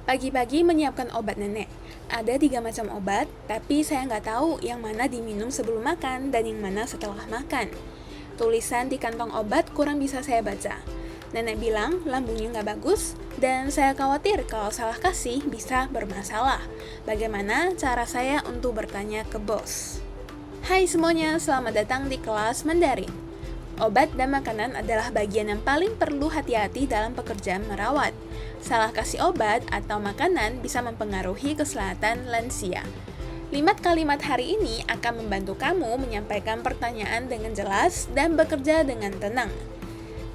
Pagi-pagi menyiapkan obat nenek. Ada 3 macam obat, tapi saya nggak tahu yang mana diminum sebelum makan dan yang mana setelah makan. Tulisan di kantong obat kurang bisa saya baca. Nenek bilang lambungnya nggak bagus, dan saya khawatir kalau salah kasih bisa bermasalah. Bagaimana cara saya untuk bertanya ke bos? Hai semuanya, selamat datang di kelas Mandarin. Obat dan makanan adalah bagian yang paling perlu hati-hati dalam pekerjaan merawat. Salah kasih obat atau makanan bisa mempengaruhi kesehatan lansia. 5 kalimat hari ini akan membantu kamu menyampaikan pertanyaan dengan jelas dan bekerja dengan tenang.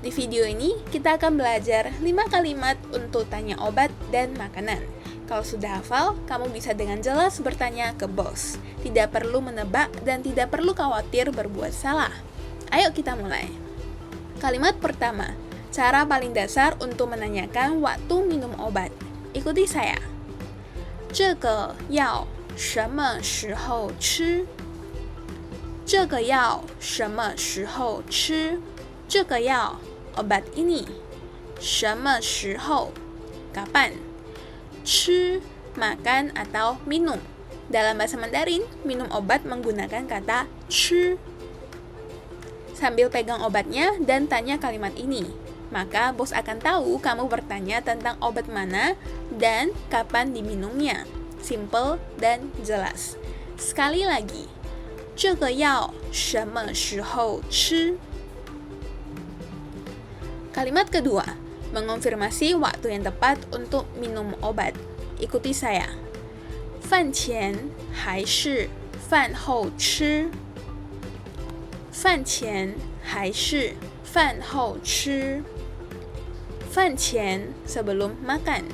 Di video ini, kita akan belajar 5 kalimat untuk tanya obat dan makanan. Kalau sudah hafal, kamu bisa dengan jelas bertanya ke bos. Tidak perlu menebak dan tidak perlu khawatir berbuat salah. Ayo kita mulai. Kalimat pertama, cara paling dasar untuk menanyakan waktu minum obat. Ikuti saya. 这个药什么时候吃？这个药什么时候吃？这个药 obat ini. 什么时候 kapan? 吃 makan atau minum. Dalam bahasa Mandarin, minum obat menggunakan kata 吃. Sambil pegang obatnya dan tanya kalimat ini, maka bos akan tahu kamu bertanya tentang obat mana dan kapan diminumnya. Simple dan jelas. Sekali lagi, 这个药什么时候吃? Kalimat kedua, mengonfirmasi waktu yang tepat untuk minum obat. Ikuti saya. 饭前还是饭后吃？饭前还是饭后吃？饭前 sebelum makan.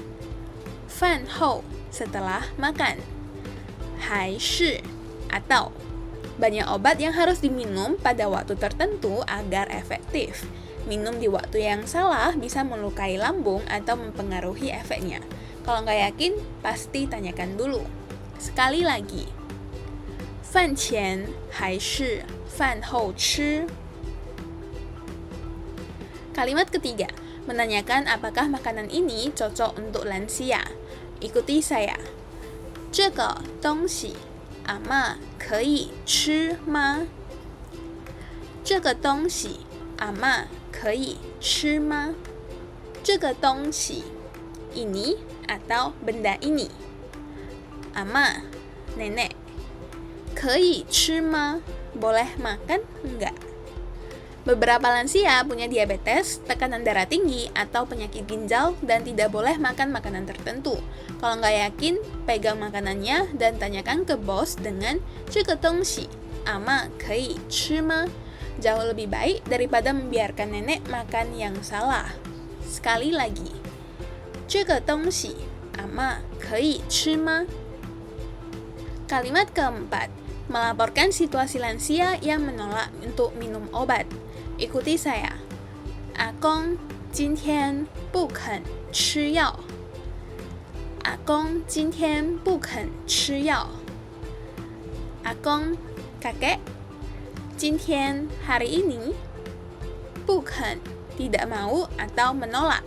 饭后 setelah makan. 还是 atau banyak obat yang harus diminum pada waktu tertentu agar efektif. Minum di waktu yang salah bisa melukai lambung atau mempengaruhi efeknya. Kalau nggak yakin, pasti tanyakan dulu. Sekali lagi. 饭前还是饭后吃? Kalimat ketiga, menanyakan apakah makanan ini cocok untuk lansia. Ikuti saya. 这个东西阿嬷可以吃吗？这个东西阿嬷可以吃吗？这个东西 ini atau benda ini. 阿嬷 nenek. 可以吃吗? Boleh makan enggak? Beberapa lansia punya diabetes, tekanan darah tinggi, atau penyakit ginjal dan tidak boleh makan makanan tertentu. Kalau nggak yakin, pegang makanannya dan tanyakan ke bos dengan 这个东西阿嬷可以吃吗? Jauh lebih baik daripada membiarkan nenek makan yang salah. Sekali lagi. 这个东西阿嬷可以吃吗? Kalimat keempat, melaporkan situasi lansia yang menolak untuk minum obat. Ikuti saya. 阿公今天不肯吃药。阿公今天不肯吃药。阿公 kakek. 今天 hari ini. 不肯 tidak mau atau menolak.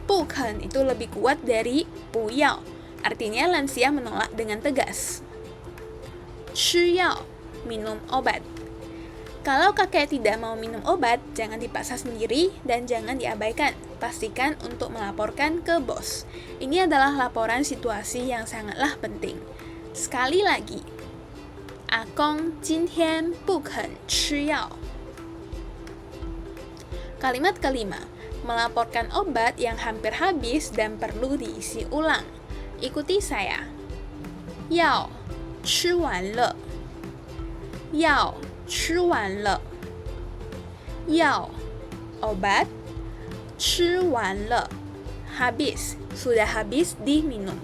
不肯 itu lebih kuat dari 不要. Artinya lansia menolak dengan tegas. 吃药 minum obat. Kalau kakek tidak mau minum obat, jangan dipaksa sendiri dan jangan diabaikan. Pastikan untuk melaporkan ke bos. Ini adalah laporan situasi yang sangatlah penting. Sekali lagi. 阿公今天不肯吃药. Kalimat kelima, melaporkan obat yang hampir habis dan perlu diisi ulang. Ikuti saya. 药吃完了。药吃完了。药 obat 吃完了 habis, sudah habis diminum.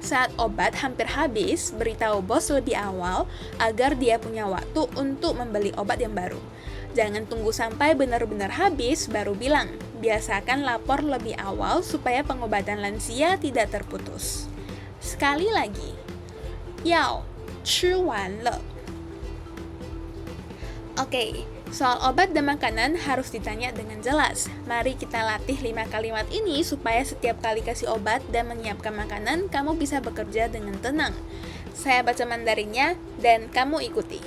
Saat obat hampir habis, beritahu bos lebih awal agar dia punya waktu untuk membeli obat yang baru. Jangan tunggu sampai benar-benar habis baru bilang. Biasakan lapor lebih awal supaya pengobatan lansia tidak terputus. Sekali lagi. 药吃完了. Oke, Soal obat dan makanan harus ditanya dengan jelas. Mari kita latih 5 kalimat ini supaya setiap kali kasih obat dan menyiapkan makanan, kamu bisa bekerja dengan tenang. Saya baca Mandarinnya dan kamu ikuti.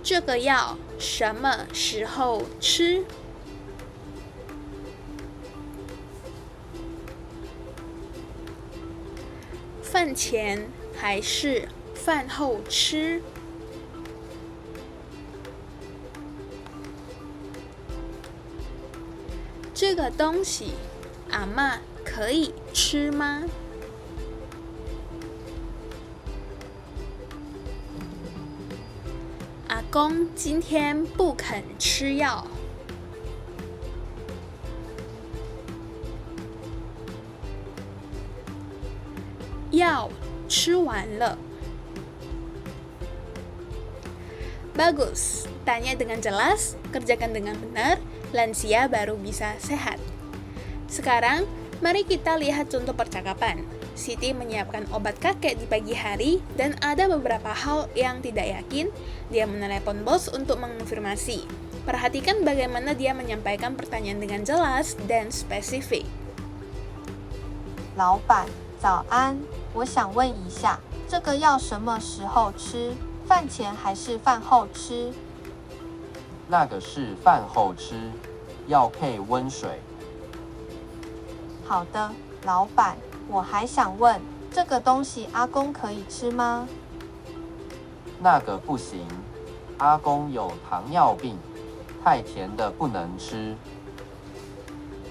这个药什么时候吃？饭前还是饭后吃？这个东西阿嬷可以吃吗？阿公今天不肯吃药。药吃完了。Bagus, tanya dengan jelas, kerjakan dengan benar, lansia baru bisa sehat. Sekarang, mari kita lihat contoh percakapan. Siti menyiapkan obat kakek di pagi hari dan ada beberapa hal yang tidak yakin. Dia menelepon bos untuk mengonfirmasi. Perhatikan bagaimana dia menyampaikan pertanyaan dengan jelas dan spesifik. 老板，早安，我想问一下，这个药什么时候吃？饭前还是饭后吃？那个是饭后吃，要配温水。好的，老板，我还想问，这个东西阿公可以吃吗？那个不行，阿公有糖尿病，太甜的不能吃。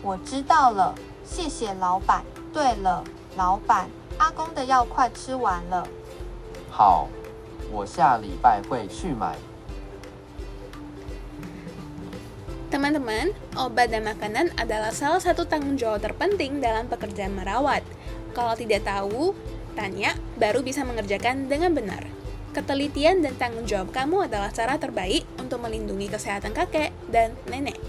我知道了，谢谢老板。对了，老板，阿公的药快吃完了。好，我下礼拜会去买。Teman-teman, obat dan makanan adalah salah satu tanggung jawab terpenting dalam pekerjaan merawat. Kalau tidak tahu, tanya, baru bisa mengerjakan dengan benar. Ketelitian dan tanggung jawab kamu adalah cara terbaik untuk melindungi kesehatan kakek dan nenek.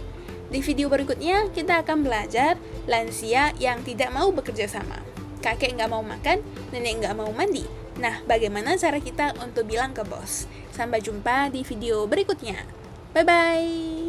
Di video berikutnya, kita akan belajar lansia yang tidak mau bekerja sama. Kakek nggak mau makan, nenek nggak mau mandi. Nah, bagaimana cara kita untuk bilang ke bos? Sampai jumpa di video berikutnya. Bye-bye!